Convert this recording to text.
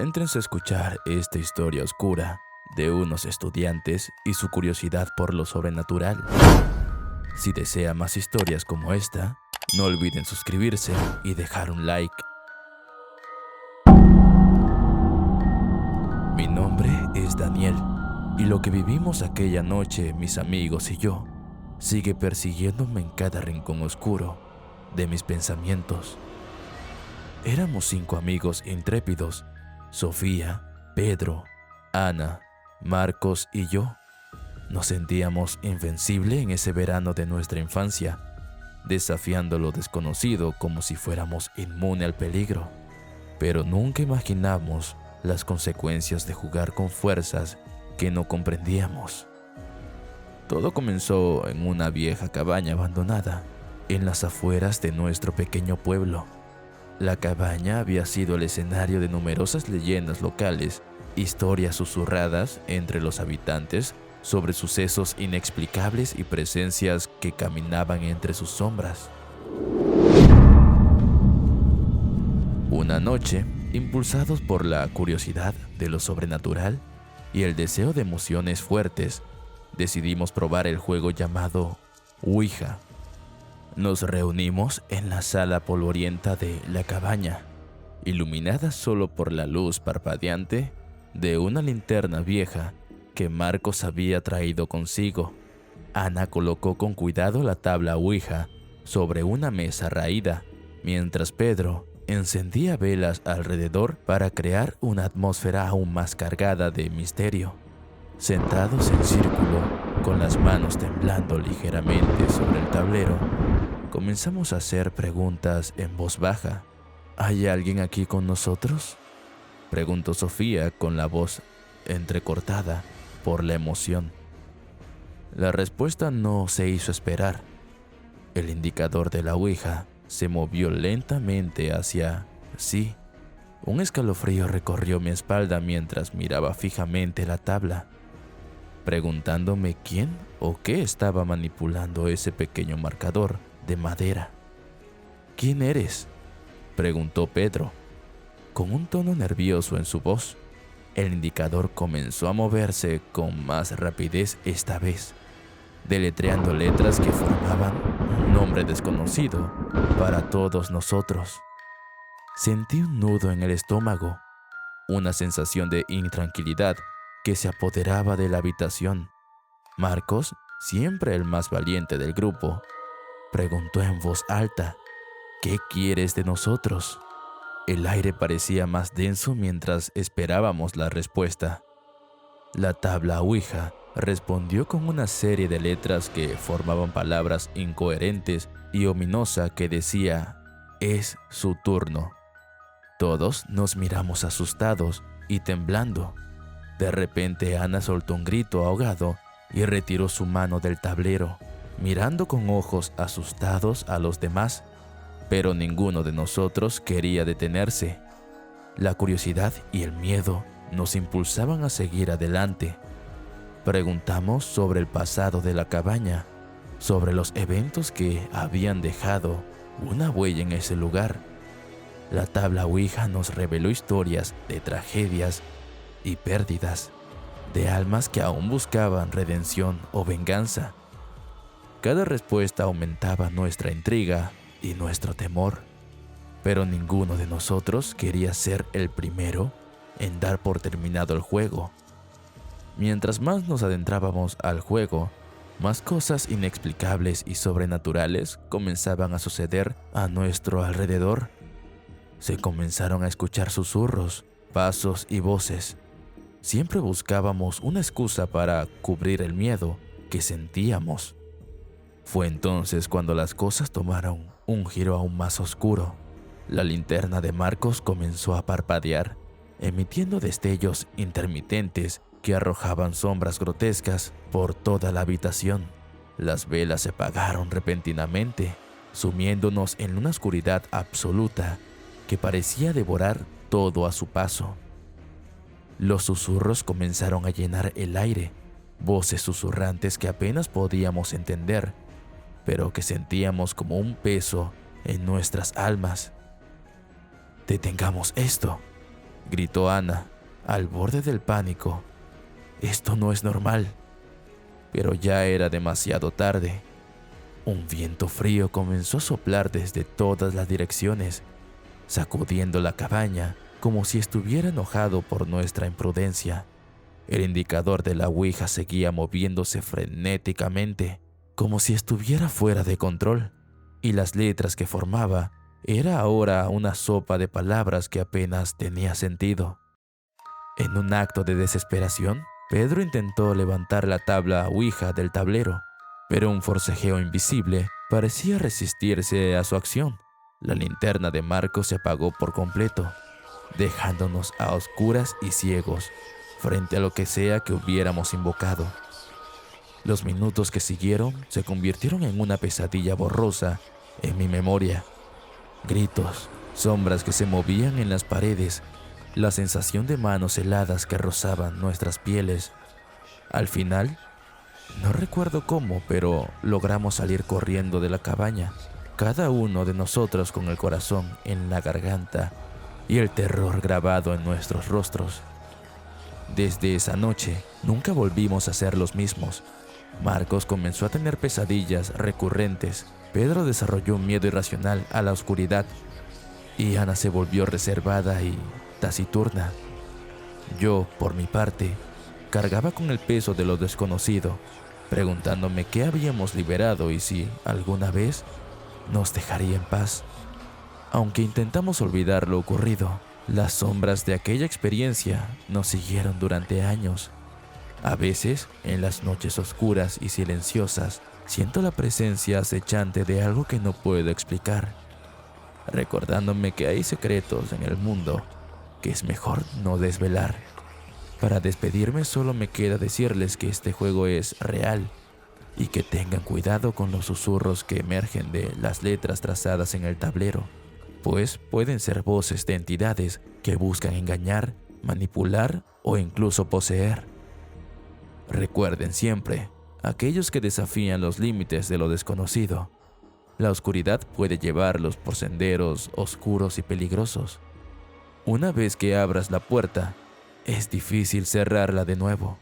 Adéntrense a escuchar esta historia oscura de unos estudiantes y su curiosidad por lo sobrenatural. Si desea más historias como esta, no olviden suscribirse y dejar un like. Mi nombre es Daniel, y lo que vivimos aquella noche, mis amigos y yo, sigue persiguiéndome en cada rincón oscuro de mis pensamientos. Éramos 5 amigos intrépidos: Sofía, Pedro, Ana, Marcos y yo. Nos sentíamos invencibles en ese verano de nuestra infancia, desafiando lo desconocido como si fuéramos inmunes al peligro. Pero nunca imaginamos las consecuencias de jugar con fuerzas que no comprendíamos. Todo comenzó en una vieja cabaña abandonada en las afueras de nuestro pequeño pueblo. La cabaña había sido el escenario de numerosas leyendas locales, historias susurradas entre los habitantes sobre sucesos inexplicables y presencias que caminaban entre sus sombras. Una noche, impulsados por la curiosidad de lo sobrenatural y el deseo de emociones fuertes, decidimos probar el juego llamado Ouija. Nos reunimos en la sala polvorienta de la cabaña, iluminada solo por la luz parpadeante de una linterna vieja que Marcos había traído consigo. Ana colocó con cuidado la tabla Ouija sobre una mesa raída, mientras Pedro encendía velas alrededor para crear una atmósfera aún más cargada de misterio. Sentados en círculo, con las manos temblando ligeramente sobre el tablero, comenzamos a hacer preguntas en voz baja. ¿Hay alguien aquí con nosotros?, preguntó Sofía con la voz entrecortada por la emoción. La respuesta no se hizo esperar. El indicador de la Ouija se movió lentamente hacia sí. Un escalofrío recorrió mi espalda mientras miraba fijamente la tabla, preguntándome quién o qué estaba manipulando ese pequeño marcador de madera. ¿Quién eres?, preguntó Pedro, con un tono nervioso en su voz. El indicador comenzó a moverse con más rapidez esta vez, deletreando letras que formaban un nombre desconocido para todos nosotros. Sentí un nudo en el estómago, una sensación de intranquilidad que se apoderaba de la habitación. Marcos, siempre el más valiente del grupo, preguntó en voz alta: ¿qué quieres de nosotros? El aire parecía más denso mientras esperábamos la respuesta. La tabla Ouija respondió con una serie de letras que formaban palabras incoherentes y ominosa que decía: es su turno. Todos nos miramos asustados y temblando. De repente Ana soltó un grito ahogado y retiró su mano del tablero, mirando con ojos asustados a los demás, pero ninguno de nosotros quería detenerse. La curiosidad y el miedo nos impulsaban a seguir adelante. Preguntamos sobre el pasado de la cabaña, sobre los eventos que habían dejado una huella en ese lugar. La tabla Ouija nos reveló historias de tragedias y pérdidas, de almas que aún buscaban redención o venganza. Cada respuesta aumentaba nuestra intriga y nuestro temor, pero ninguno de nosotros quería ser el primero en dar por terminado el juego. Mientras más nos adentrábamos al juego, más cosas inexplicables y sobrenaturales comenzaban a suceder a nuestro alrededor. Se comenzaron a escuchar susurros, pasos y voces. Siempre buscábamos una excusa para cubrir el miedo que sentíamos. Fue entonces cuando las cosas tomaron un giro aún más oscuro. La linterna de Marcos comenzó a parpadear, emitiendo destellos intermitentes que arrojaban sombras grotescas por toda la habitación. Las velas se apagaron repentinamente, sumiéndonos en una oscuridad absoluta que parecía devorar todo a su paso. Los susurros comenzaron a llenar el aire, voces susurrantes que apenas podíamos entender, pero que sentíamos como un peso en nuestras almas. «Detengamos esto», gritó Ana, al borde del pánico. Esto no es normal. Pero ya era demasiado tarde. Un viento frío comenzó a soplar desde todas las direcciones, sacudiendo la cabaña como si estuviera enojado por nuestra imprudencia. El indicador de la ouija seguía moviéndose frenéticamente, como si estuviera fuera de control, y las letras que formaba era ahora una sopa de palabras que apenas tenía sentido. En un acto de desesperación, Pedro intentó levantar la tabla ouija del tablero, pero un forcejeo invisible parecía resistirse a su acción. La linterna de Marco se apagó por completo, dejándonos a oscuras y ciegos frente a lo que sea que hubiéramos invocado. Los minutos que siguieron se convirtieron en una pesadilla borrosa en mi memoria. Gritos, sombras que se movían en las paredes, la sensación de manos heladas que rozaban nuestras pieles. Al final, no recuerdo cómo, pero logramos salir corriendo de la cabaña, cada uno de nosotros con el corazón en la garganta y el terror grabado en nuestros rostros. Desde esa noche, nunca volvimos a ser los mismos. Marcos comenzó a tener pesadillas recurrentes, Pedro desarrolló un miedo irracional a la oscuridad y Ana se volvió reservada y taciturna. Yo, por mi parte, cargaba con el peso de lo desconocido, preguntándome qué habíamos liberado y si, alguna vez, nos dejaría en paz. Aunque intentamos olvidar lo ocurrido, las sombras de aquella experiencia nos siguieron durante años. A veces, en las noches oscuras y silenciosas, siento la presencia acechante de algo que no puedo explicar, recordándome que hay secretos en el mundo que es mejor no desvelar. Para despedirme solo me queda decirles que este juego es real y que tengan cuidado con los susurros que emergen de las letras trazadas en el tablero, pues pueden ser voces de entidades que buscan engañar, manipular o incluso poseer. Recuerden siempre, aquellos que desafían los límites de lo desconocido, la oscuridad puede llevarlos por senderos oscuros y peligrosos. Una vez que abras la puerta, es difícil cerrarla de nuevo.